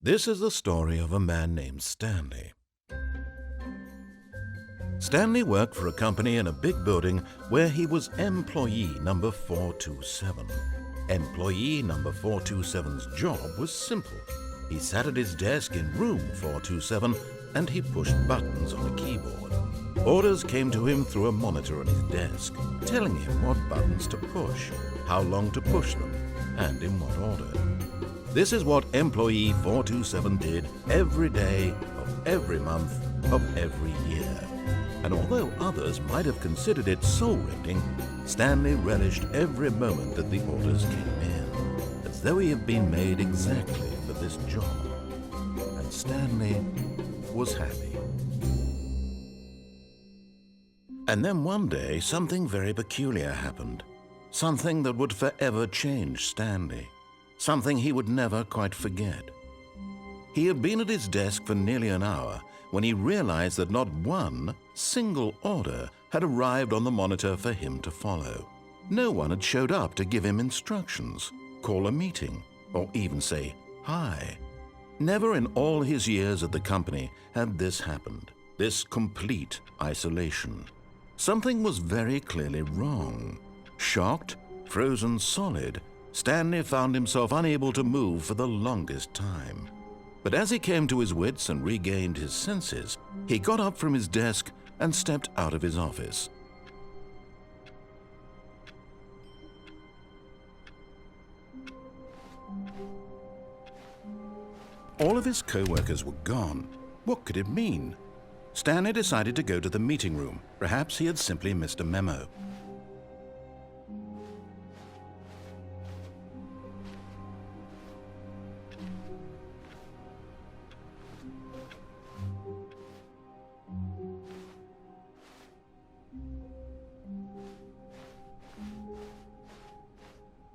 This is the story of a man named Stanley. Stanley worked for a company in a big building where he was employee number 427. Employee number 427's job was simple. He sat at his desk in room 427 and he pushed buttons on a keyboard. Orders came to him through a monitor on his desk, telling him what buttons to push, how long to push them, and in what order. This is what employee 427 did every day of every month of every year. And although others might have considered it soul-rending, Stanley relished every moment that the orders came in, as though he had been made exactly for this job. And Stanley was happy. And then one day, something very peculiar happened. Something that would forever change Stanley. Something he would never quite forget. He had been at his desk for nearly an hour when he realized that not one single order had arrived on the monitor for him to follow. No one had showed up to give him instructions, call a meeting, or even say hi. Never in all his years at the company had this happened, this complete isolation. Something was very clearly wrong. Shocked, frozen solid, Stanley found himself unable to move for the longest time. But as he came to his wits and regained his senses, he got up from his desk and stepped out of his office. All of his co-workers were gone. What could it mean? Stanley decided to go to the meeting room. Perhaps he had simply missed a memo.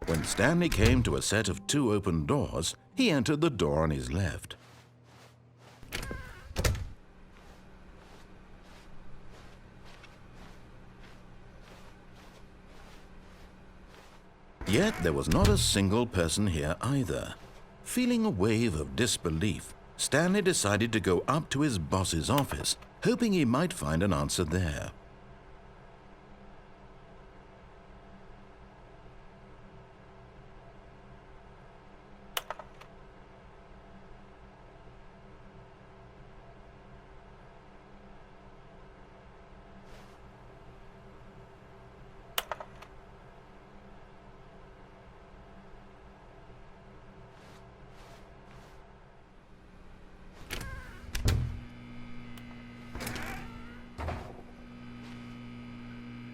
When Stanley came to a set of 2 open doors, he entered the door on his left. Yet there was not a single person here either. Feeling a wave of disbelief, Stanley decided to go up to his boss's office, hoping he might find an answer there.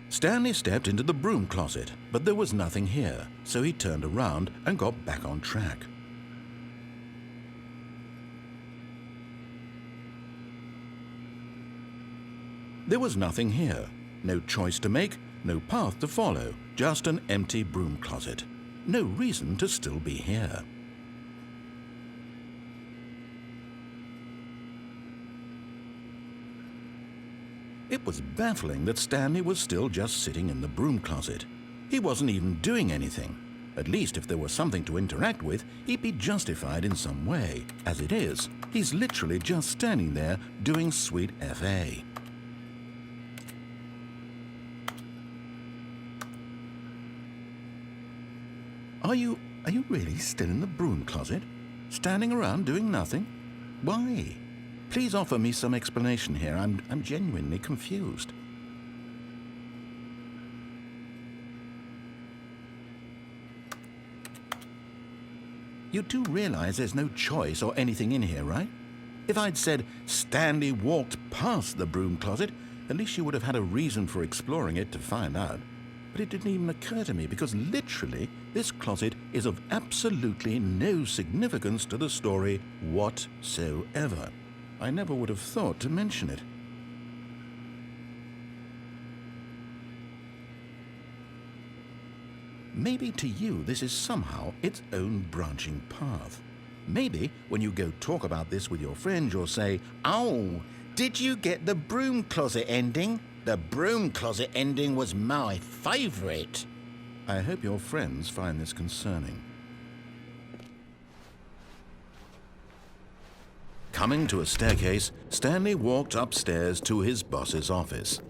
Stanley stepped into the broom closet, but there was nothing here, so he turned around and got back on track. There was nothing here, no choice to make, no path to follow, just an empty broom closet. No reason to still be here. It was baffling that Stanley was still just sitting in the broom closet. He wasn't even doing anything. At least if there was something to interact with, he'd be justified in some way. As it is, he's literally just standing there doing sweet FA. Are you really still in the broom closet? Standing around doing nothing? Why? Please offer me some explanation here. I'm genuinely confused. You do realize there's no choice or anything in here, right? If I'd said Stanley walked past the broom closet, at least you would have had a reason for exploring it to find out. But it didn't even occur to me because literally this closet is of absolutely no significance to the story whatsoever. I never would have thought to mention it. Maybe to you this is somehow its own branching path. Maybe when you go talk about this with your friends you'll say, "Oh, did you get the broom closet ending? The broom closet ending was my favorite." I hope your friends find this concerning. Coming to a staircase, Stanley walked upstairs to his boss's office.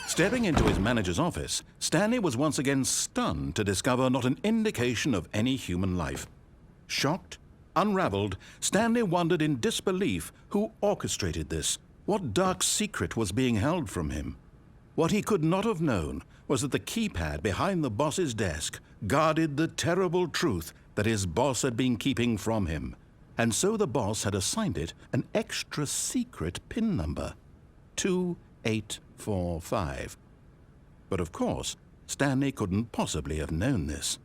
Stepping into his manager's office, Stanley was once again stunned to discover not an indication of any human life. Shocked, unraveled, Stanley wondered in disbelief who orchestrated this, what dark secret was being held from him. What he could not have known was that the keypad behind the boss's desk guarded the terrible truth that his boss had been keeping from him, and so the boss had assigned it an extra secret PIN number, 2845. But of course, Stanley couldn't possibly have known this.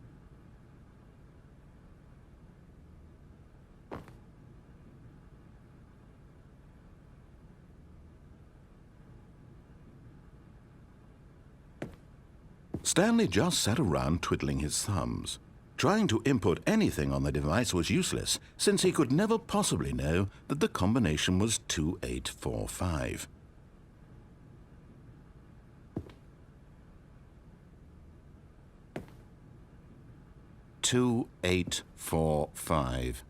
Stanley just sat around twiddling his thumbs. Trying to input anything on the device was useless, since he could never possibly know that the combination was 2845. "2845.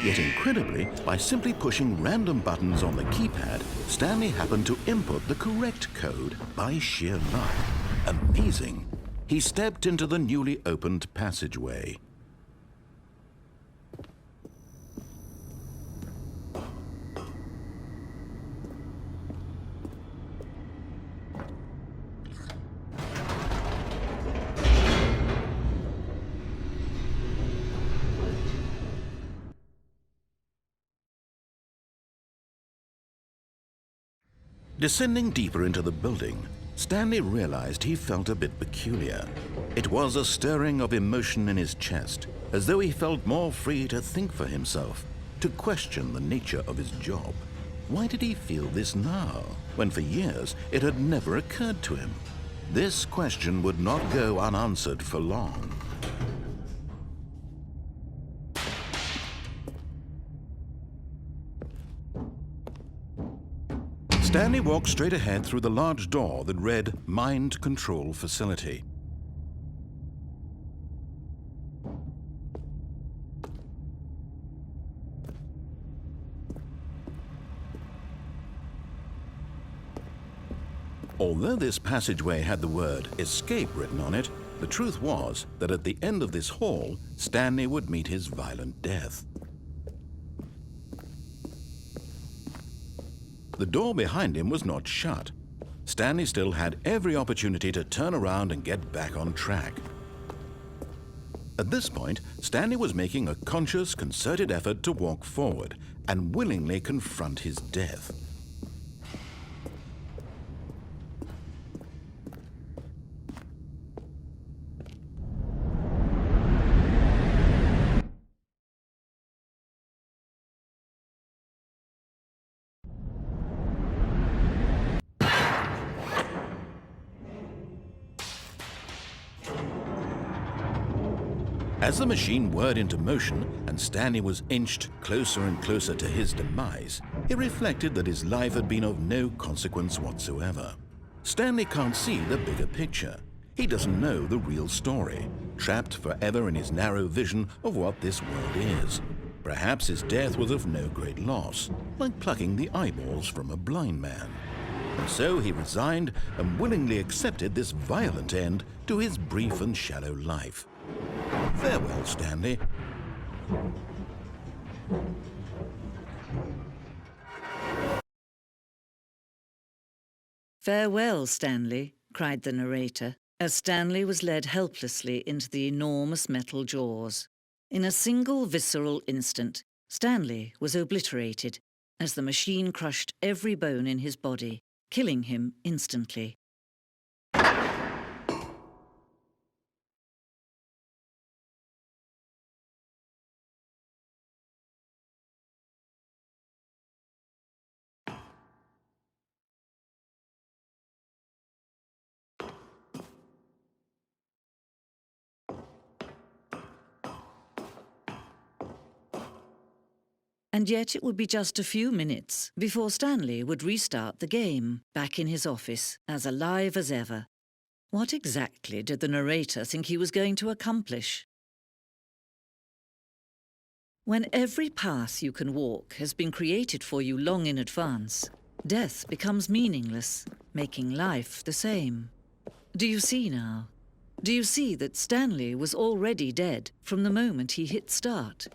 Yet incredibly, by simply pushing random buttons on the keypad, Stanley happened to input the correct code by sheer luck. Amazing! He stepped into the newly opened passageway. Descending deeper into the building, Stanley realized he felt a bit peculiar. It was a stirring of emotion in his chest, as though he felt more free to think for himself, to question the nature of his job. Why did he feel this now, when for years it had never occurred to him? This question would not go unanswered for long. Stanley walked straight ahead through the large door that read Mind Control Facility. Although this passageway had the word Escape written on it, the truth was that at the end of this hall, Stanley would meet his violent death. The door behind him was not shut. Stanley still had every opportunity to turn around and get back on track. At this point, Stanley was making a conscious, concerted effort to walk forward and willingly confront his death. As the machine whirred into motion and Stanley was inched closer and closer to his demise, he reflected that his life had been of no consequence whatsoever. Stanley can't see the bigger picture. He doesn't know the real story, trapped forever in his narrow vision of what this world is. Perhaps his death was of no great loss, like plucking the eyeballs from a blind man. And so he resigned and willingly accepted this violent end to his brief and shallow life. Farewell, Stanley. "Farewell, Stanley," cried the narrator, as Stanley was led helplessly into the enormous metal jaws. In a single visceral instant, Stanley was obliterated as the machine crushed every bone in his body, killing him instantly. And yet it would be just a few minutes before Stanley would restart the game, back in his office, as alive as ever. What exactly did the narrator think he was going to accomplish? When every path you can walk has been created for you long in advance, death becomes meaningless, making life the same. Do you see now? Do you see that Stanley was already dead from the moment he hit start?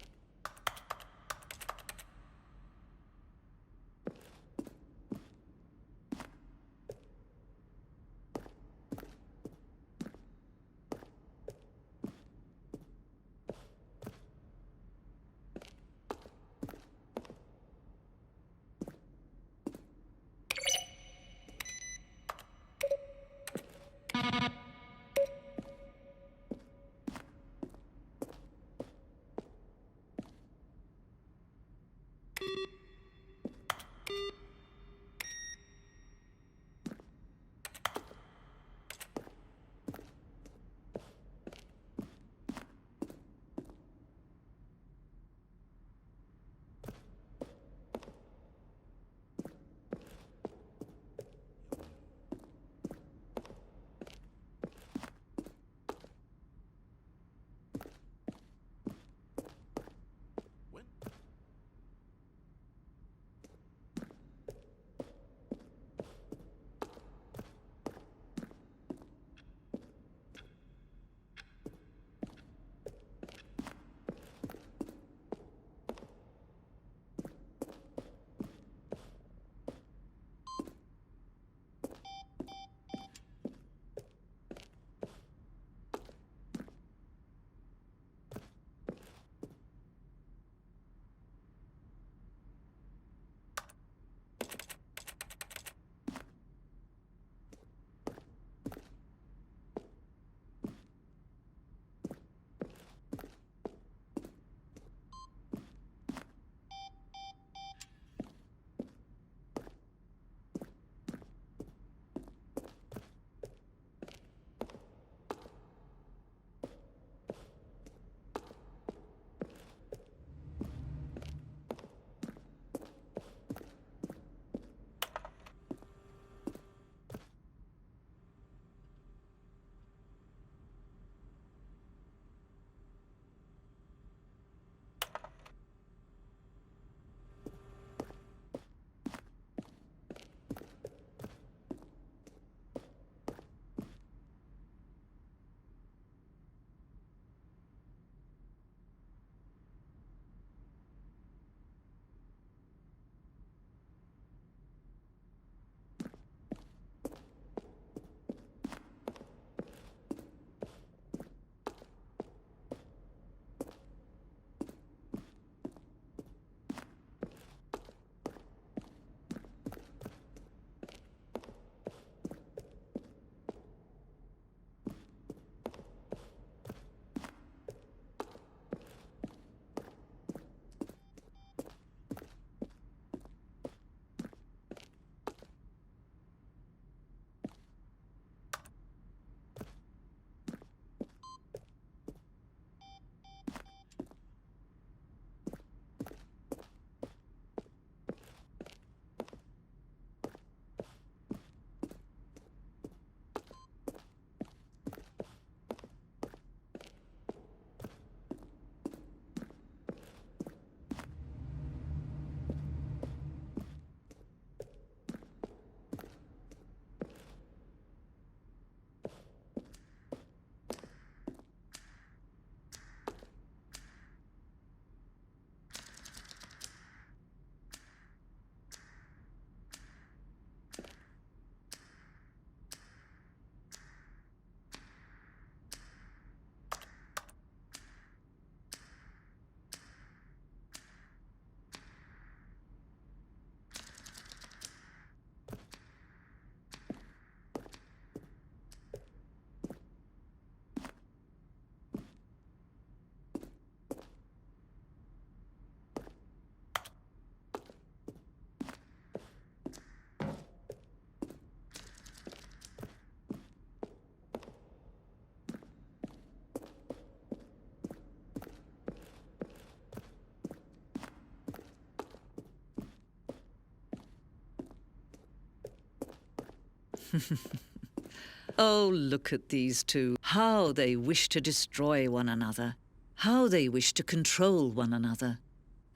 Oh, look at these two. How they wish to destroy one another. How they wish to control one another.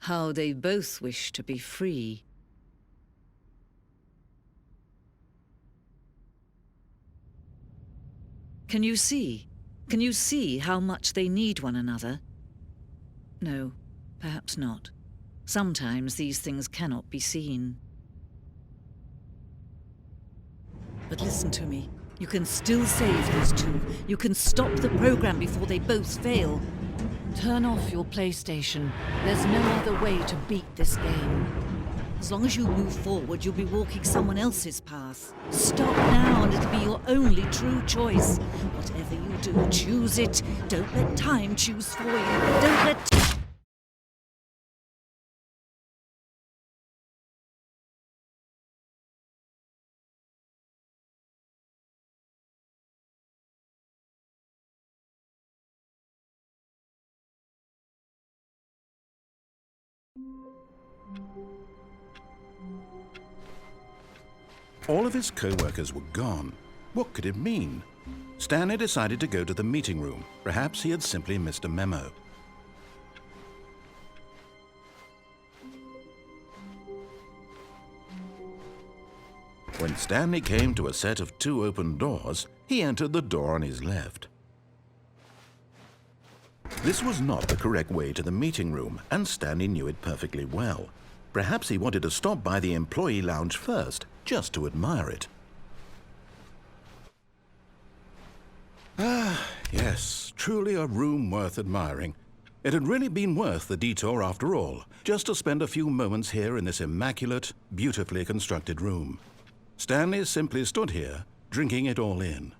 How they both wish to be free. Can you see? Can you see how much they need one another? No, perhaps not. Sometimes these things cannot be seen. But listen to me. You can still save these two. You can stop the program before they both fail. Turn off your PlayStation. There's no other way to beat this game. As long as you move forward, you'll be walking someone else's path. Stop now and it'll be your only true choice. Whatever you do, choose it. Don't let time choose for you. Don't let... All of his co-workers were gone. What could it mean? Stanley decided to go to the meeting room. Perhaps he had simply missed a memo. When Stanley came to a set of 2 open doors, he entered the door on his left. This was not the correct way to the meeting room, and Stanley knew it perfectly well. Perhaps he wanted to stop by the employee lounge first, just to admire it. Ah, yes, truly a room worth admiring. It had really been worth the detour after all, just to spend a few moments here in this immaculate, beautifully constructed room. Stanley simply stood here, drinking it all in.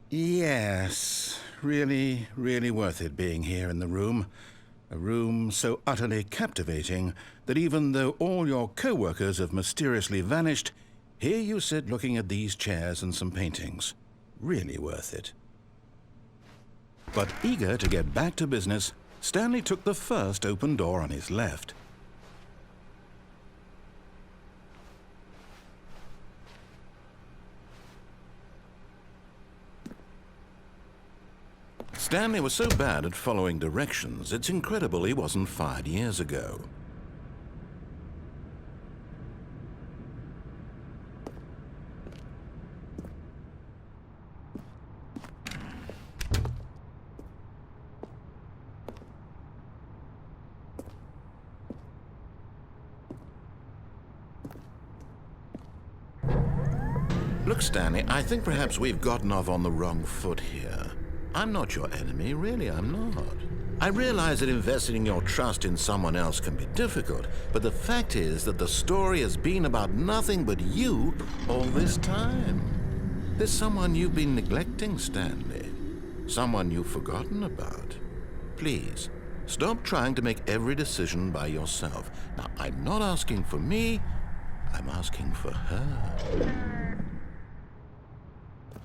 Yes, really, really worth it being here in the room. A room so utterly captivating that even though all your co-workers have mysteriously vanished, here you sit looking at these chairs and some paintings. Really worth it. But eager to get back to business, Stanley took the first open door on his left. Stanley was so bad at following directions, it's incredible he wasn't fired years ago. Look, Stanley, I think perhaps we've gotten off on the wrong foot here. I'm not your enemy, really, I'm not. I realize that investing your trust in someone else can be difficult, but the fact is that the story has been about nothing but you all this time. There's someone you've been neglecting, Stanley. Someone you've forgotten about. Please, stop trying to make every decision by yourself. Now, I'm not asking for me, I'm asking for her.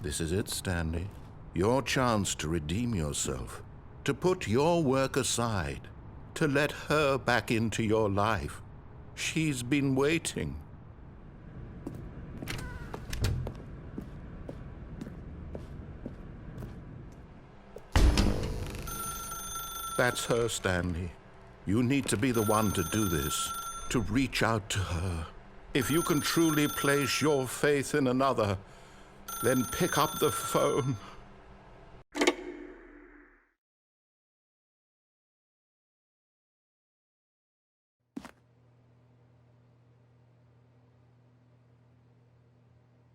This is it, Stanley. Your chance to redeem yourself, to put your work aside, to let her back into your life. She's been waiting. That's her, Stanley. You need to be the one to do this, to reach out to her. If you can truly place your faith in another, then pick up the phone.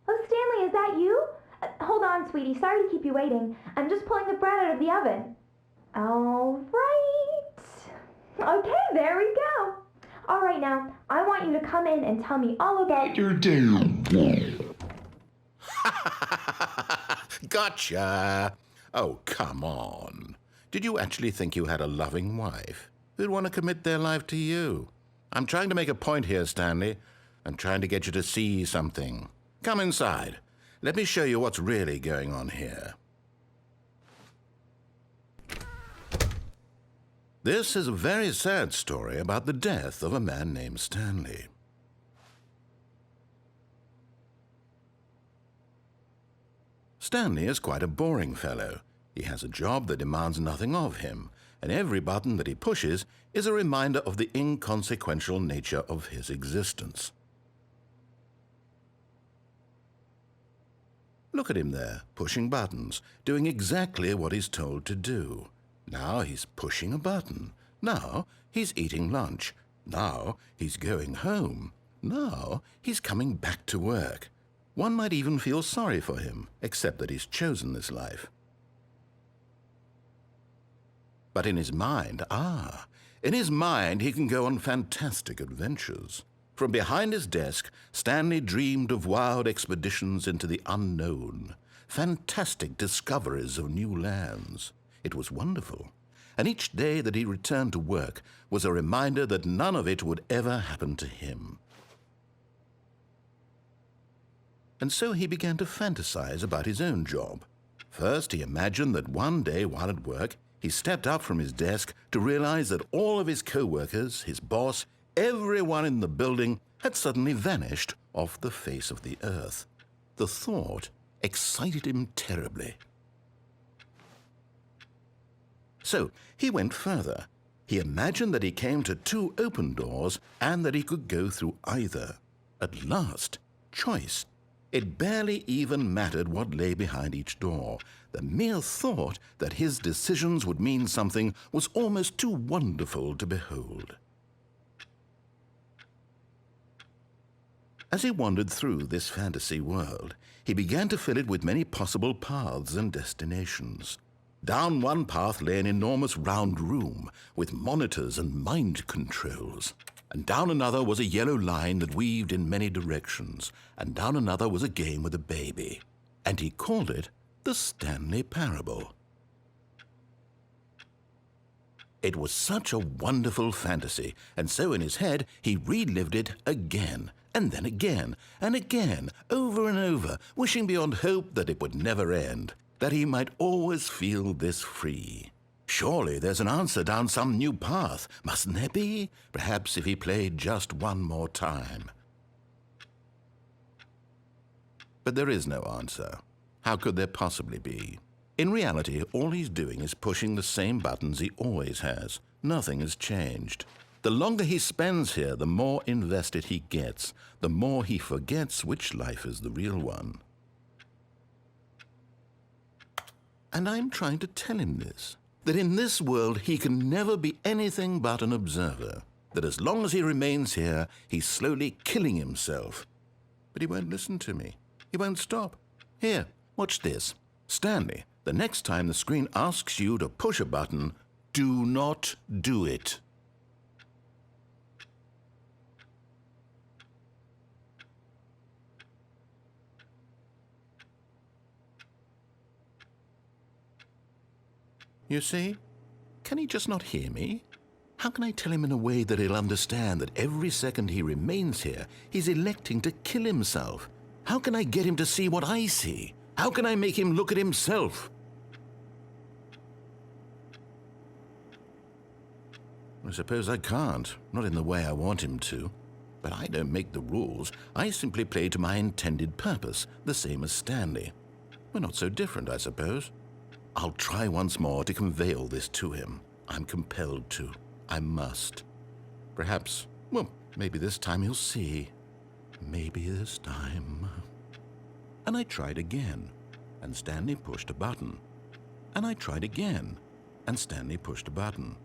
Oh, Stanley, is that you? Hold on, sweetie. Sorry to keep you waiting. I'm just pulling the bread out of the oven. All right. Okay, there we go. All right, now, I want you to come in and tell me all about your day. Gotcha. Oh, come on. Did you actually think you had a loving wife who'd want to commit their life to you? I'm trying to make a point here, Stanley. I'm trying to get you to see something. Come inside. Let me show you what's really going on here. This is a very sad story about the death of a man named Stanley. Stanley is quite a boring fellow. He has a job that demands nothing of him, and every button that he pushes is a reminder of the inconsequential nature of his existence. Look at him there, pushing buttons, doing exactly what he's told to do. Now he's pushing a button. Now he's eating lunch. Now he's going home. Now he's coming back to work. One might even feel sorry for him, except that he's chosen this life. But in his mind, he can go on fantastic adventures. From behind his desk, Stanley dreamed of wild expeditions into the unknown, fantastic discoveries of new lands. It was wonderful, and each day that he returned to work was a reminder that none of it would ever happen to him. And so he began to fantasize about his own job. First, he imagined that one day while at work, he stepped up from his desk to realize that all of his co-workers, his boss, everyone in the building had suddenly vanished off the face of the earth. The thought excited him terribly. So he went further. He imagined that he came to 2 open doors and that he could go through either. At last, choice. It barely even mattered what lay behind each door. The mere thought that his decisions would mean something was almost too wonderful to behold. As he wandered through this fantasy world, he began to fill it with many possible paths and destinations. Down one path lay an enormous round room with monitors and mind controls. And down another was a yellow line that weaved in many directions, and down another was a game with a baby. And he called it the Stanley Parable. It was such a wonderful fantasy, and so in his head he relived it again, and then again, and again, over and over, wishing beyond hope that it would never end, that he might always feel this free. Surely there's an answer down some new path, mustn't there be? Perhaps if he played just one more time. But there is no answer. How could there possibly be? In reality, all he's doing is pushing the same buttons he always has. Nothing has changed. The longer he spends here, the more invested he gets, the more he forgets which life is the real one. And I'm trying to tell him this, that in this world he can never be anything but an observer, that as long as he remains here, he's slowly killing himself. But he won't listen to me. He won't stop. Here, watch this. Stanley, the next time the screen asks you to push a button, do not do it. You see? Can he just not hear me? How can I tell him in a way that he'll understand that every second he remains here, he's electing to kill himself? How can I get him to see what I see? How can I make him look at himself? I suppose I can't, not in the way I want him to. But I don't make the rules. I simply play to my intended purpose, the same as Stanley. We're not so different, I suppose. I'll try once more to convey all this to him. I'm compelled to. I must. Perhaps, well, maybe this time he'll see. Maybe this time. And I tried again, and Stanley pushed a button. And I tried again, and Stanley pushed a button.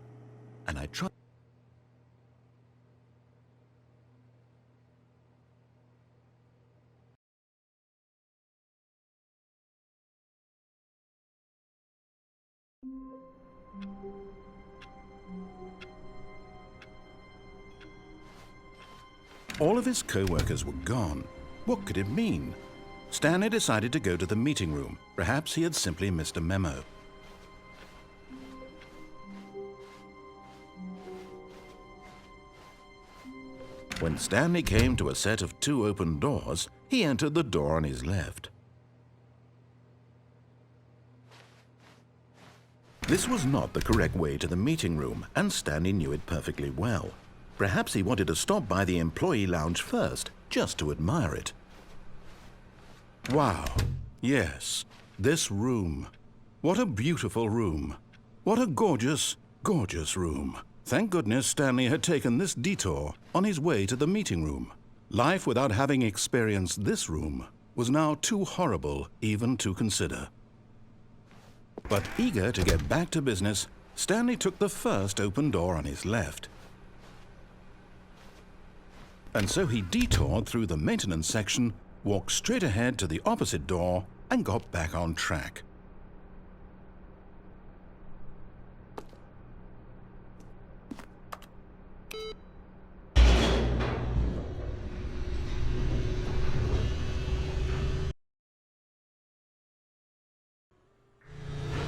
And I tried. All of his co-workers were gone. What could it mean? Stanley decided to go to the meeting room. Perhaps he had simply missed a memo. When Stanley came to a set of 2 open doors, he entered the door on his left. This was not the correct way to the meeting room, and Stanley knew it perfectly well. Perhaps he wanted to stop by the employee lounge first, just to admire it. Wow, yes, this room. What a beautiful room. What a gorgeous, gorgeous room. Thank goodness Stanley had taken this detour on his way to the meeting room. Life without having experienced this room was now too horrible even to consider. But eager to get back to business, Stanley took the first open door on his left. And so he detoured through the maintenance section, walked straight ahead to the opposite door, and got back on track.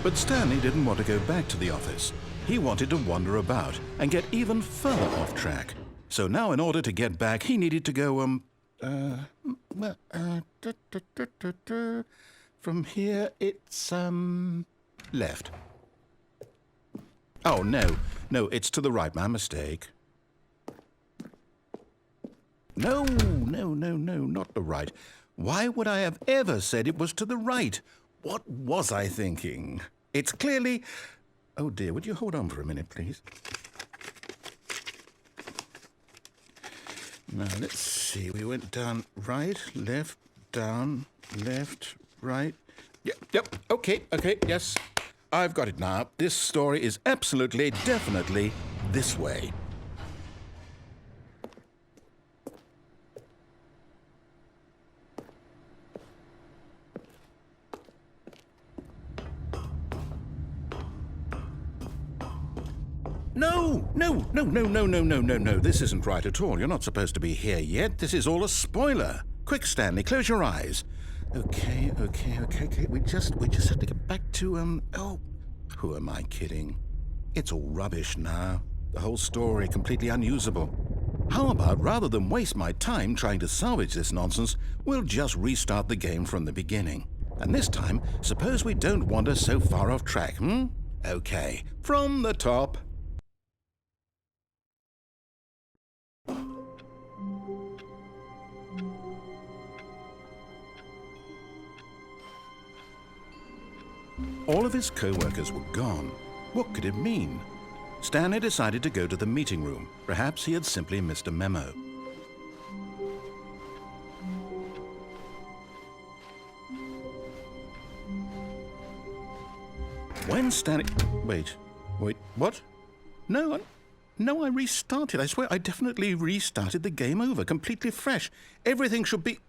But Stanley didn't want to go back to the office. He wanted to wander about and get even further off track. So now in order to get back, he needed to go, from here it's, left. Oh, no, it's to the right, my mistake. No, not the right. Why would I have ever said it was to the right? What was I thinking? It's clearly... Oh dear, would you hold on for a minute, please? Now, let's see. We went down right, left, down, left, right. Yep, okay, yes. I've got it now. This story is absolutely, definitely this way. No. This isn't right at all. You're not supposed to be here yet. This is all a spoiler. Quick, Stanley, close your eyes. Okay. We just have to get back to, oh, who am I kidding? It's all rubbish now. The whole story completely unusable. How about, rather than waste my time trying to salvage this nonsense, we'll just restart the game from the beginning. And this time, suppose we don't wander so far off track, Okay, from the top. All of his co-workers were gone. What could it mean? Stanley decided to go to the meeting room. Perhaps he had simply missed a memo. When Stanley... Wait, what? No, I restarted. I swear I definitely restarted the game over, completely fresh. Everything should be...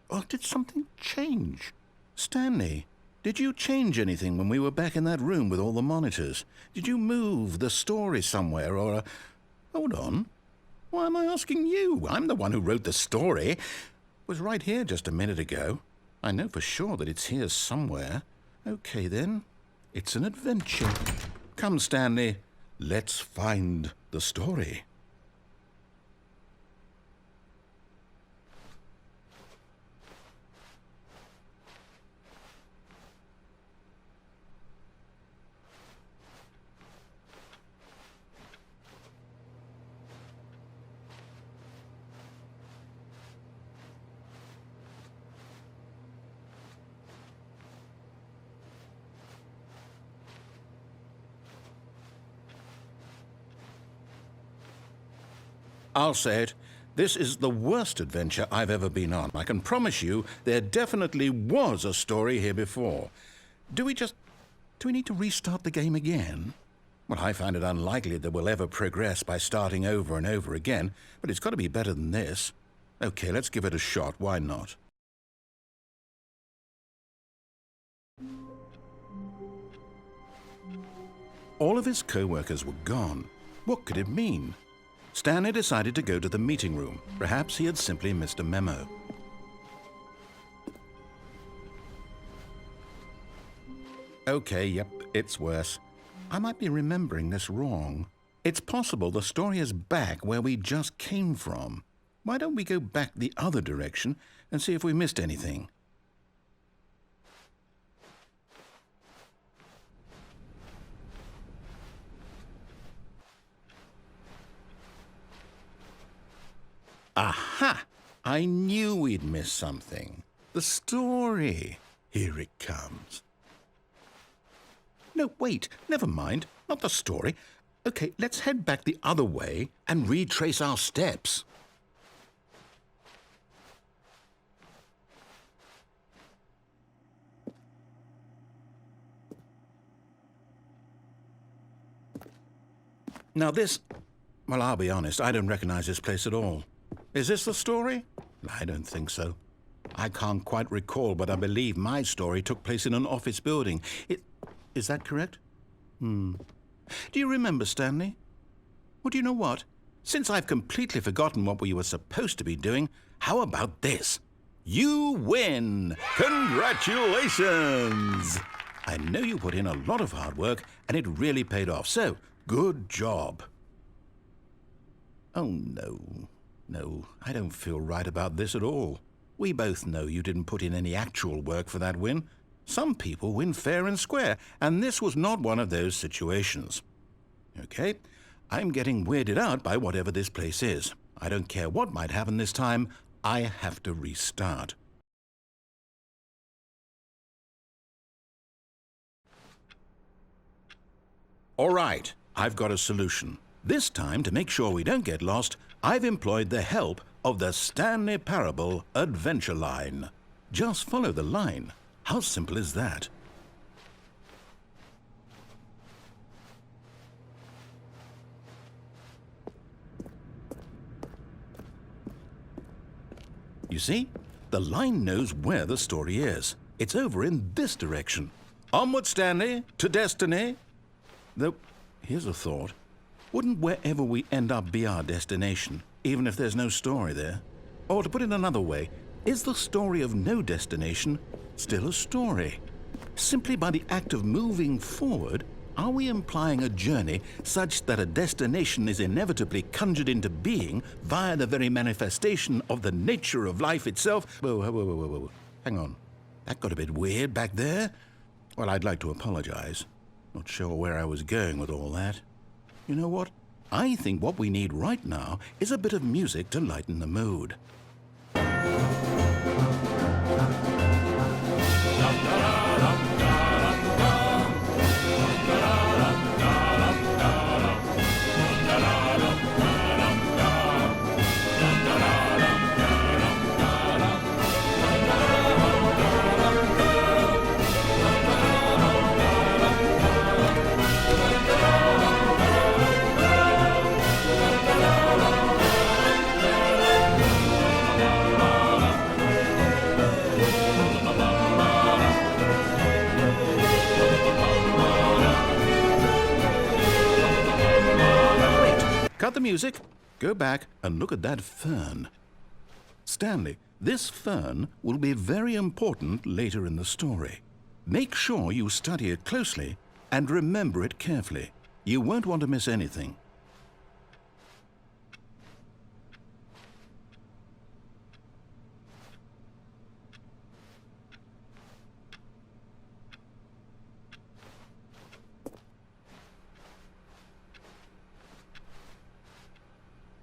Oh, did something change? Stanley, did you change anything when we were back in that room with all the monitors? Did you move the story somewhere or... Hold on. Why am I asking you? I'm the one who wrote the story. It was right here just a minute ago. I know for sure that it's here somewhere. Okay, then. It's an adventure. Come, Stanley. Let's find the story. I'll say it. This is the worst adventure I've ever been on. I can promise you there definitely was a story here before. Do we need to restart the game again? Well, I find it unlikely that we'll ever progress by starting over and over again, but it's got to be better than this. Okay, let's give it a shot. Why not? All of his co-workers were gone. What could it mean? Stanley decided to go to the meeting room. Perhaps he had simply missed a memo. Okay, yep, it's worse. I might be remembering this wrong. It's possible the story is back where we just came from. Why don't we go back the other direction and see if we missed anything? Aha! I knew we'd miss something. The story. Here it comes. No, wait, never mind. Not the story. Okay, let's head back the other way and retrace our steps. Now this... Well, I'll be honest, I don't recognize this place at all. Is this the story? I don't think so. I can't quite recall, but I believe my story took place in an office building. Is that correct? Do you remember, Stanley? Well, do you know what? Since I've completely forgotten what we were supposed to be doing, how about this? You win! Congratulations! I know you put in a lot of hard work, and it really paid off, so good job. Oh, no. No, I don't feel right about this at all. We both know you didn't put in any actual work for that win. Some people win fair and square, and this was not one of those situations. Okay, I'm getting weirded out by whatever this place is. I don't care what might happen this time. I have to restart. All right, I've got a solution. This time, to make sure we don't get lost, I've employed the help of the Stanley Parable Adventure Line. Just follow the line. How simple is that? You see, the line knows where the story is. It's over in this direction. Onward, Stanley, to destiny. Though, here's a thought. Wouldn't wherever we end up be our destination, even if there's no story there? Or to put it another way, is the story of no destination still a story? Simply by the act of moving forward, are we implying a journey such that a destination is inevitably conjured into being via the very manifestation of the nature of life itself? Whoa. Hang on. That got a bit weird back there. Well, I'd like to apologize. Not sure where I was going with all that. You know what? I think what we need right now is a bit of music to lighten the mood. Cut the music, go back and look at that fern. Stanley, this fern will be very important later in the story. Make sure you study it closely and remember it carefully. You won't want to miss anything.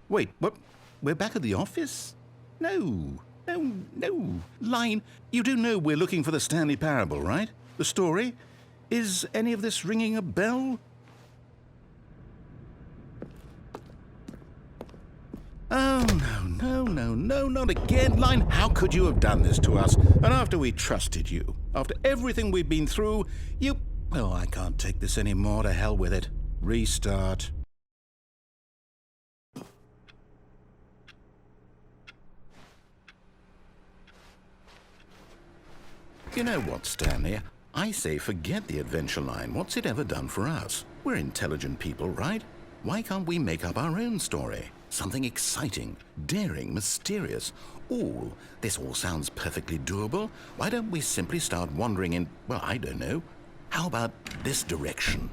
Wait, what? We're back at the office? No. Line, you do know we're looking for the Stanley Parable, right? The story? Is any of this ringing a bell? Oh, no, not again. Line, how could you have done this to us? And after we trusted you, after everything we've been through, you... Oh, I can't take this anymore. To hell with it. Restart. You know what, Stanley? I say forget the adventure line. What's it ever done for us? We're intelligent people, right? Why can't we make up our own story? Something exciting, daring, mysterious. Ooh, this all sounds perfectly doable. Why don't we simply start wandering in, well, I don't know. How about this direction?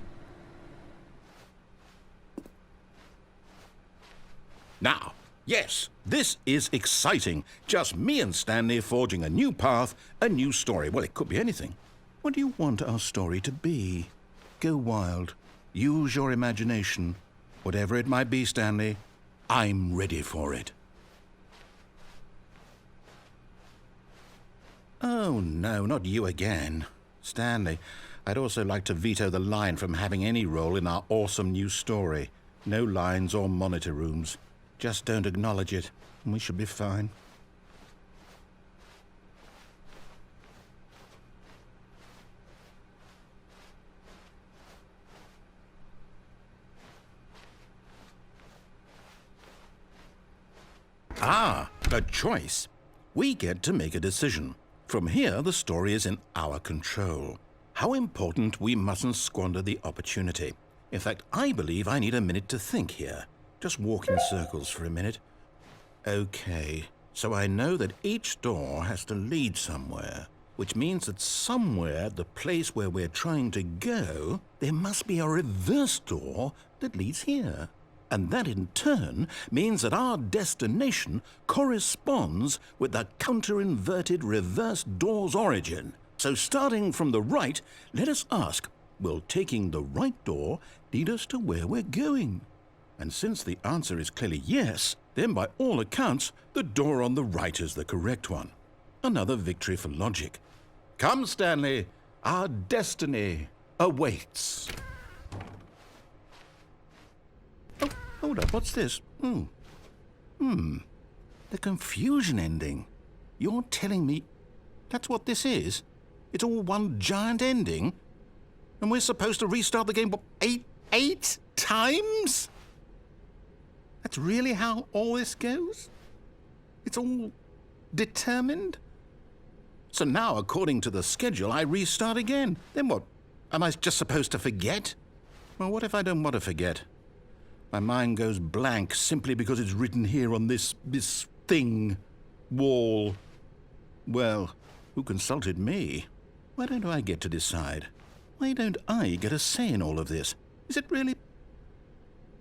Now, yes, this is exciting. Just me and Stanley forging a new path, a new story. Well, it could be anything. What do you want our story to be? Go wild. Use your imagination. Whatever it might be, Stanley, I'm ready for it. Oh, no, not you again. Stanley, I'd also like to veto the line from having any role in our awesome new story. No lines or monitor rooms. Just don't acknowledge it, and we should be fine. Ah, a choice. We get to make a decision. From here, the story is in our control. How important we mustn't squander the opportunity. In fact, I believe I need a minute to think here. Just walk in circles for a minute. Okay, so I know that each door has to lead somewhere, which means that somewhere at the place where we're trying to go, there must be a reverse door that leads here. And that in turn means that our destination corresponds with the counter-inverted reverse door's origin. So starting from the right, let us ask, will taking the right door lead us to where we're going? And since the answer is clearly yes, then by all accounts, the door on the right is the correct one. Another victory for logic. Come, Stanley, our destiny awaits. Hold up, what's this? The confusion ending. You're telling me that's what this is? It's all one giant ending? And we're supposed to restart the game, what, eight times? That's really how all this goes? It's all determined? So now, according to the schedule, I restart again. Then what? Am I just supposed to forget? Well, what if I don't want to forget? My mind goes blank simply because it's written here on this thing, wall. Well, who consulted me? Why don't I get to decide? Why don't I get a say in all of this? Is it really?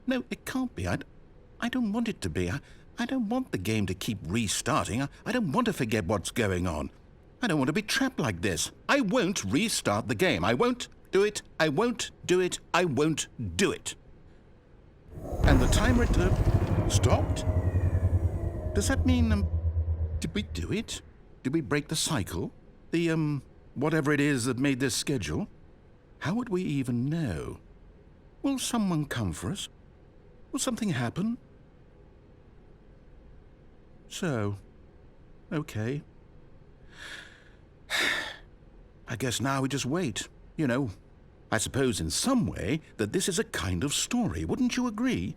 No, it can't be. I don't want it to be. I don't want the game to keep restarting. I don't want to forget what's going on. I don't want to be trapped like this. I won't restart the game. I won't do it. I won't do it. I won't do it. And the timer stopped? Does that mean, did we do it? Did we break the cycle? The, whatever it is that made this schedule? How would we even know? Will someone come for us? Will something happen? So, okay. I guess now we just wait, you know. I suppose in some way that this is a kind of story, wouldn't you agree?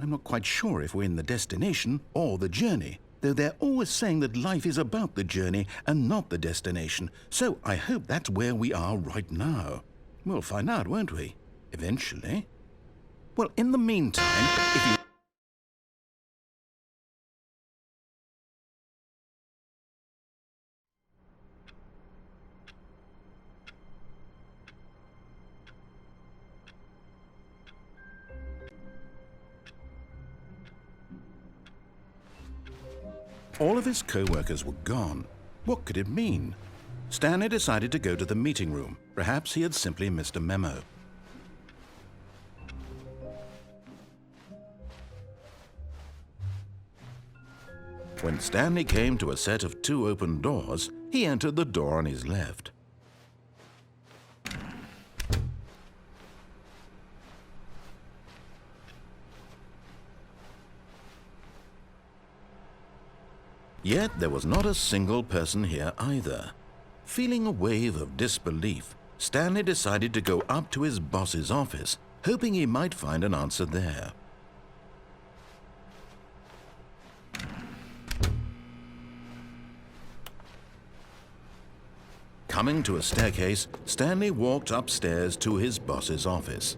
I'm not quite sure if we're in the destination or the journey, though they're always saying that life is about the journey and not the destination, so I hope that's where we are right now. We'll find out, won't we? Eventually. Well, in the meantime, if you... All of his co-workers were gone. What could it mean? Stanley decided to go to the meeting room. Perhaps he had simply missed a memo. When Stanley came to a set of 2 open doors, he entered the door on his left. Yet there was not a single person here either. Feeling a wave of disbelief, Stanley decided to go up to his boss's office, hoping he might find an answer there. Coming to a staircase, Stanley walked upstairs to his boss's office.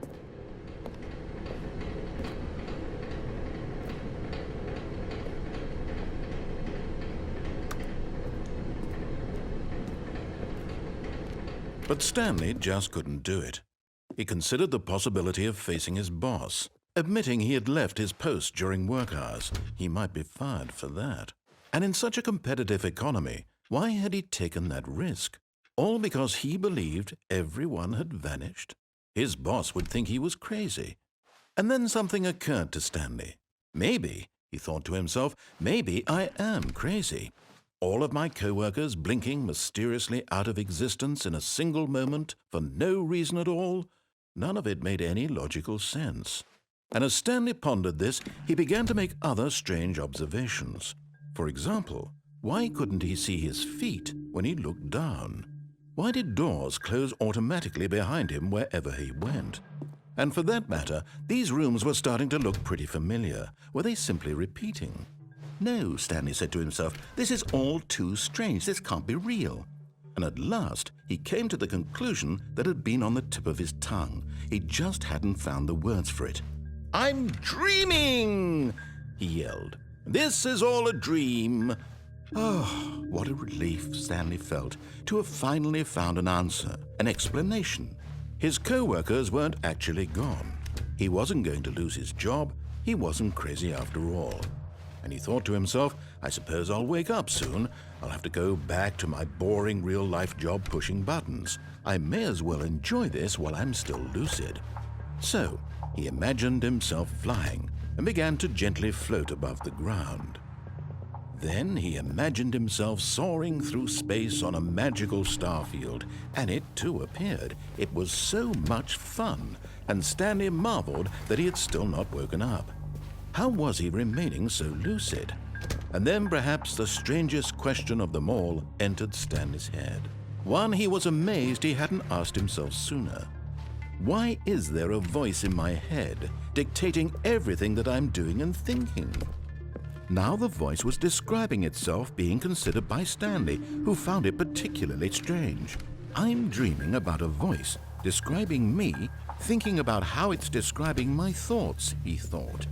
But Stanley just couldn't do it. He considered the possibility of facing his boss, admitting he had left his post during work hours. He might be fired for that. And in such a competitive economy, why had he taken that risk? All because he believed everyone had vanished? His boss would think he was crazy. And then something occurred to Stanley. Maybe, he thought to himself, maybe I am crazy. all of my co-workers blinking mysteriously out of existence in a single moment for no reason at all, none of it made any logical sense. And as Stanley pondered this, he began to make other strange observations. For example, why couldn't he see his feet when he looked down? Why did doors close automatically behind him wherever he went? And for that matter, these rooms were starting to look pretty familiar. Were they simply repeating? No, Stanley said to himself, this is all too strange. This can't be real. And at last, he came to the conclusion that had been on the tip of his tongue. He just hadn't found the words for it. "I'm dreaming!" he yelled. "This is all a dream." Oh, what a relief Stanley felt to have finally found an answer, an explanation. His co-workers weren't actually gone. He wasn't going to lose his job. He wasn't crazy after all. And he thought to himself, I suppose I'll wake up soon. I'll have to go back to my boring real-life job pushing buttons. I may as well enjoy this while I'm still lucid. So he imagined himself flying and began to gently float above the ground. Then he imagined himself soaring through space on a magical starfield, and it too appeared. It was so much fun, and Stanley marveled that he had still not woken up. How was he remaining so lucid? And then perhaps the strangest question of them all entered Stanley's head. One he was amazed he hadn't asked himself sooner. Why is there a voice in my head dictating everything that I'm doing and thinking? Now the voice was describing itself being considered by Stanley, who found it particularly strange. I'm dreaming about a voice describing me, thinking about how it's describing my thoughts, he thought.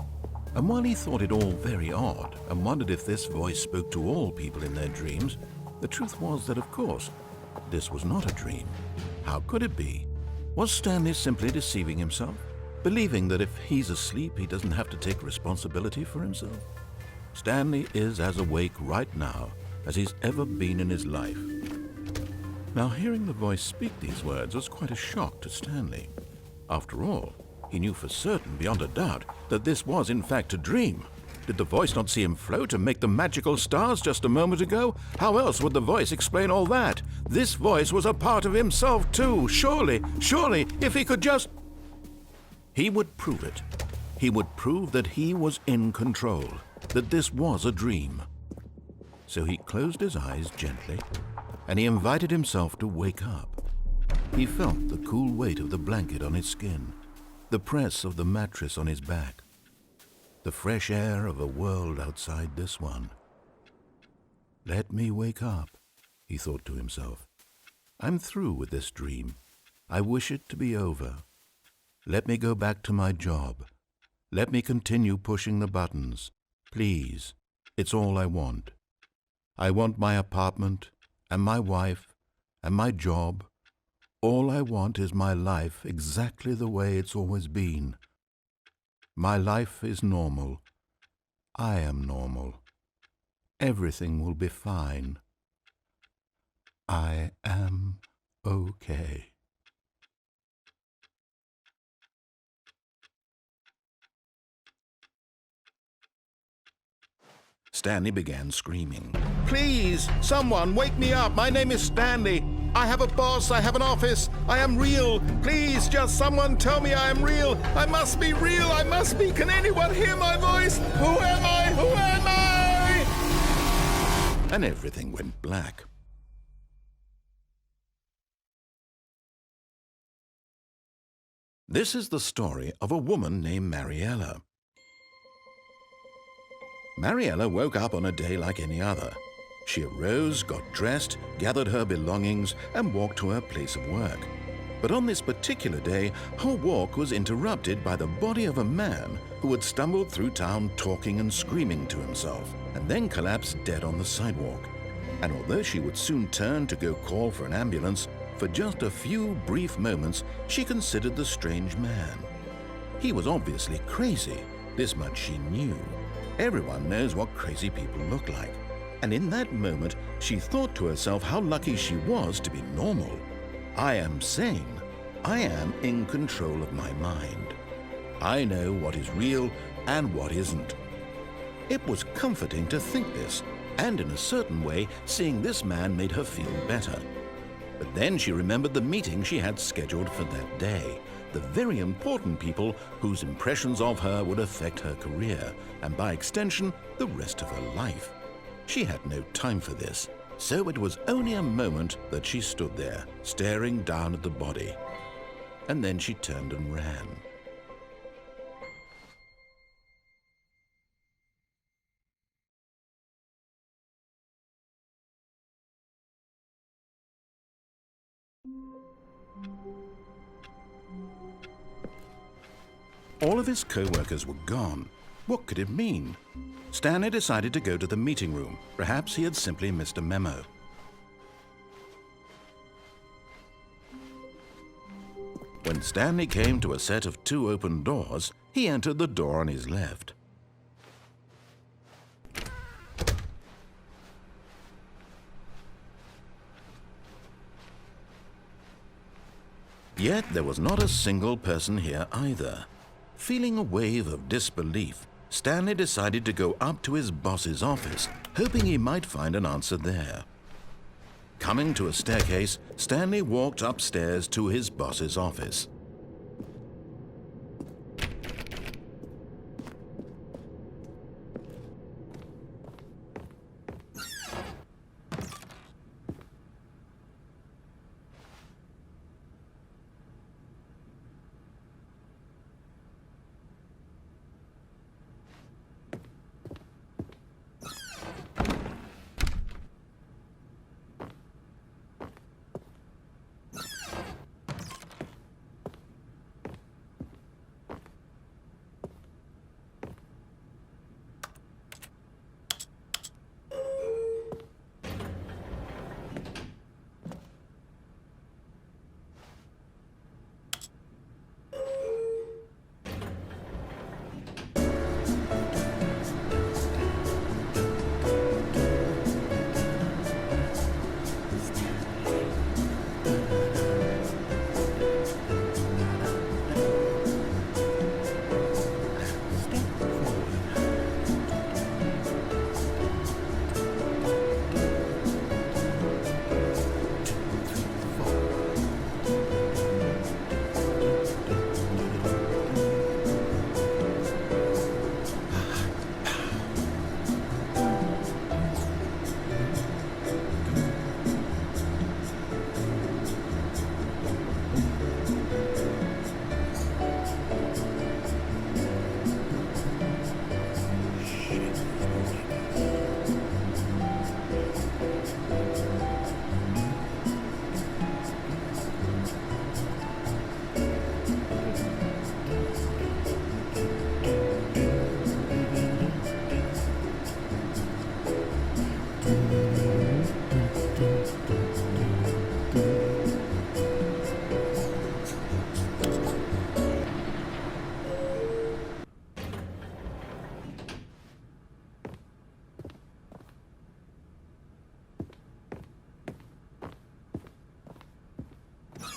And while he thought it all very odd and wondered if this voice spoke to all people in their dreams, the truth was that, of course, this was not a dream. How could it be? Was Stanley simply deceiving himself, believing that if he's asleep, he doesn't have to take responsibility for himself? Stanley is as awake right now as he's ever been in his life. Now, hearing the voice speak these words was quite a shock to Stanley. After all, he knew for certain, beyond a doubt, that this was in fact a dream. Did the voice not see him float and make the magical stars just a moment ago? How else would the voice explain all that? This voice was a part of himself too. Surely, if he could just... He would prove it. He would prove that he was in control, that this was a dream. So he closed his eyes gently, and he invited himself to wake up. He felt the cool weight of the blanket on his skin, the press of the mattress on his back, the fresh air of a world outside this one. Let me wake up, he thought to himself. I'm through with this dream. I wish it to be over. Let me go back to my job. Let me continue pushing the buttons. Please, it's all I want. I want my apartment and my wife and my job. All I want is my life exactly the way it's always been. My life is normal. I am normal. Everything will be fine. I am okay. Stanley began screaming. Please, someone, wake me up. My name is Stanley. I have a boss. I have an office. I am real. Please, just someone tell me I am real. I must be real. I must be. Can anyone hear my voice? Who am I? Who am I? And everything went black. This is the story of a woman named Mariella. Mariella woke up on a day like any other. She arose, got dressed, gathered her belongings, and walked to her place of work. But on this particular day, her walk was interrupted by the body of a man who had stumbled through town talking and screaming to himself, and then collapsed dead on the sidewalk. And although she would soon turn to go call for an ambulance, for just a few brief moments she considered the strange man. He was obviously crazy, this much she knew. Everyone knows what crazy people look like. And in that moment, she thought to herself how lucky she was to be normal. I am sane. I am in control of my mind. I know what is real and what isn't. It was comforting to think this, And in a certain way, seeing this man made her feel better. But then she remembered the meeting she had scheduled for that day. The very important people whose impressions of her would affect her career, and by extension, the rest of her life. She had no time for this, so it was only a moment that she stood there, staring down at the body. And then she turned and ran. All of his co-workers were gone. What could it mean? Stanley decided to go to the meeting room. Perhaps he had simply missed a memo. When Stanley came to a set of 2 open doors, he entered the door on his left. Yet there was not a single person here either. Feeling a wave of disbelief, Stanley decided to go up to his boss's office, hoping he might find an answer there. Coming to a staircase, Stanley walked upstairs to his boss's office.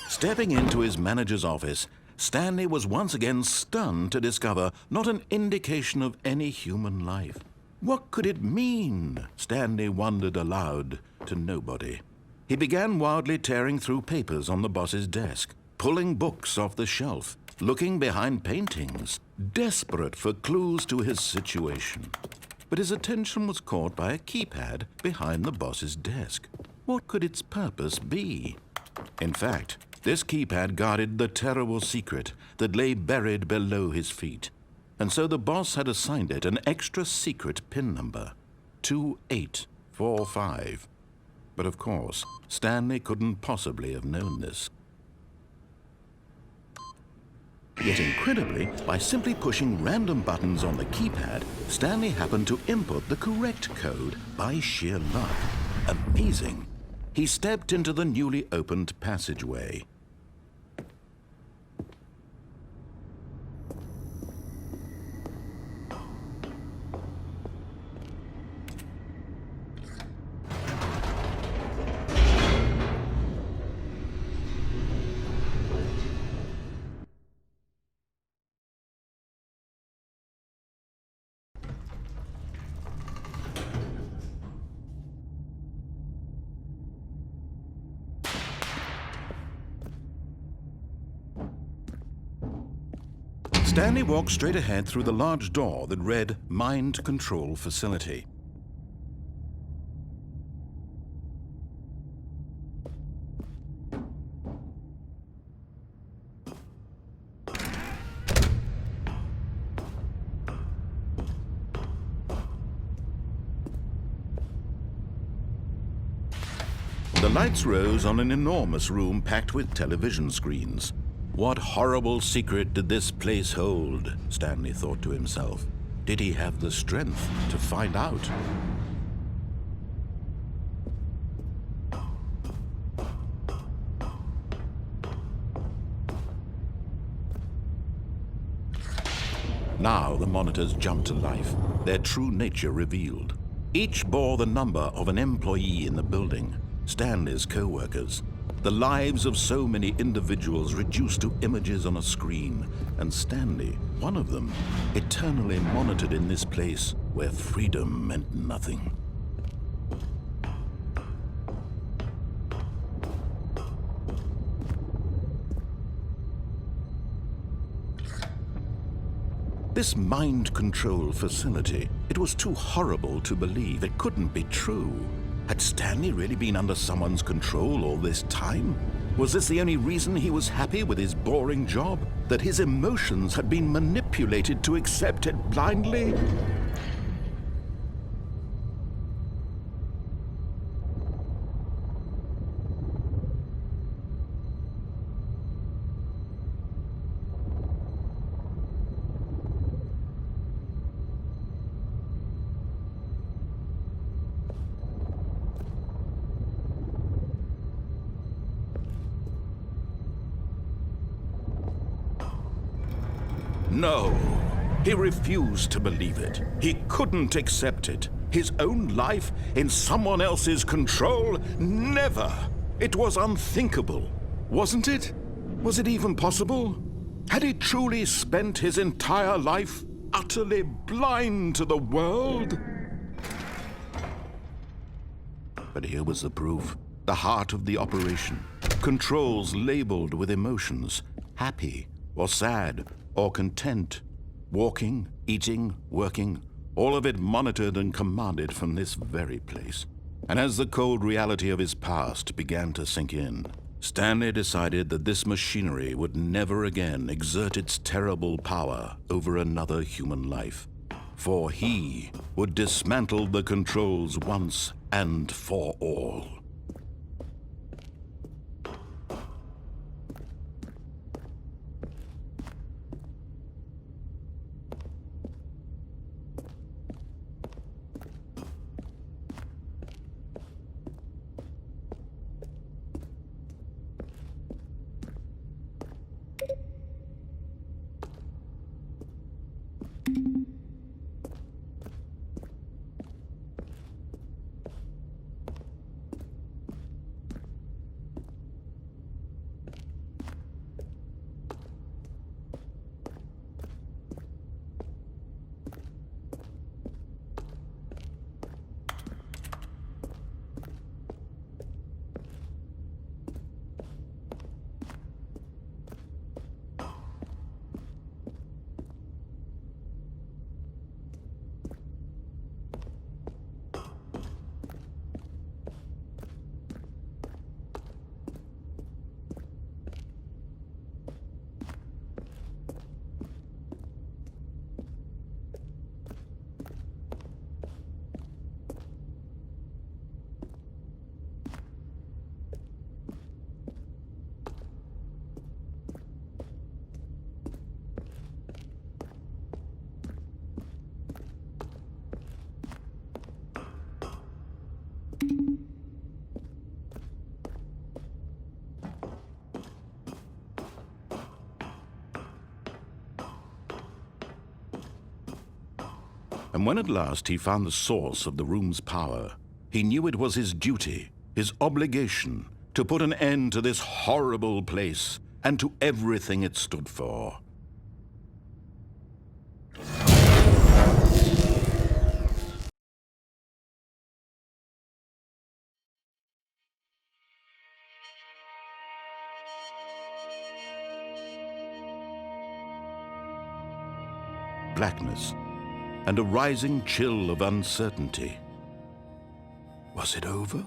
Stepping into his manager's office, Stanley was once again stunned to discover not an indication of any human life. What could it mean? Stanley wondered aloud to nobody. He began wildly tearing through papers on the boss's desk, pulling books off the shelf, looking behind paintings, desperate for clues to his situation. But his attention was caught by a keypad behind the boss's desk. What could its purpose be? In fact, this keypad guarded the terrible secret that lay buried below his feet. And so the boss had assigned it an extra secret PIN number, 2845. But of course, Stanley couldn't possibly have known this. Yet incredibly, by simply pushing random buttons on the keypad, Stanley happened to input the correct code by sheer luck. Amazing. He stepped into the newly opened passageway. Stanley walked straight ahead through the large door that read Mind Control Facility. The lights rose on an enormous room packed with television screens. What horrible secret did this place hold? Stanley thought to himself. Did he have the strength to find out? Now the monitors jumped to life, their true nature revealed. Each bore the number of an employee in the building, Stanley's co-workers. The lives of so many individuals reduced to images on a screen, and Stanley, one of them, eternally monitored in this place where freedom meant nothing. This mind control facility, it was too horrible to believe. It couldn't be true. Had Stanley really been under someone's control all this time? Was this the only reason he was happy with his boring job? That his emotions had been manipulated to accept it blindly? No, he refused to believe it. He couldn't accept it. His own life in someone else's control? Never! It was unthinkable, wasn't it? Was it even possible? Had he truly spent his entire life utterly blind to the world? But here was the proof. The heart of the operation. Controls labeled with emotions. Happy or sad or content. Walking, eating, working. All of it monitored and commanded from this very place. And as the cold reality of his past began to sink in, Stanley decided that this machinery would never again exert its terrible power over another human life. For he would dismantle the controls once and for all. And when at last he found the source of the room's power, he knew it was his duty, his obligation, to put an end to this horrible place and to everything it stood for. blackness and a rising chill of uncertainty. Was it over?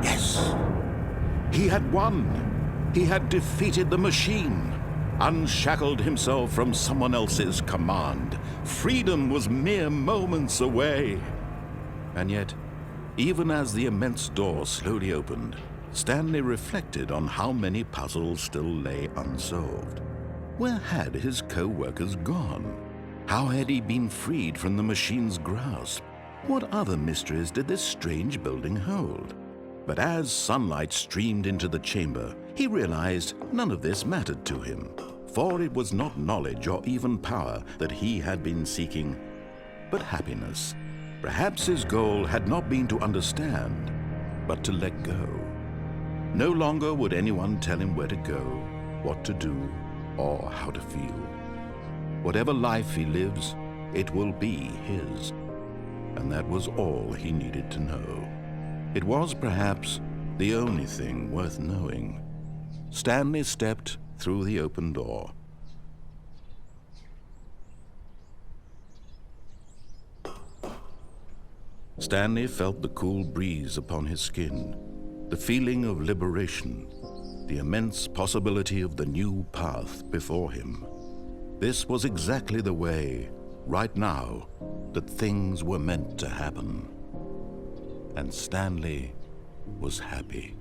Yes! He had won! He had defeated the machine, unshackled himself from someone else's command. Freedom was mere moments away. And yet, even as the immense door slowly opened, Stanley reflected on how many puzzles still lay unsolved. Where had his co-workers gone? How had he been freed from the machine's grasp? What other mysteries did this strange building hold? But as sunlight streamed into the chamber, he realized none of this mattered to him, for it was not knowledge or even power that he had been seeking, but happiness. Perhaps his goal had not been to understand, but to let go. No longer would anyone tell him where to go, what to do, or how to feel. Whatever life he lives, it will be his. And that was all he needed to know. It was perhaps the only thing worth knowing. Stanley stepped through the open door. Stanley felt the cool breeze upon his skin, the feeling of liberation, the immense possibility of the new path before him. This was exactly the way, right now, that things were meant to happen. And Stanley was happy.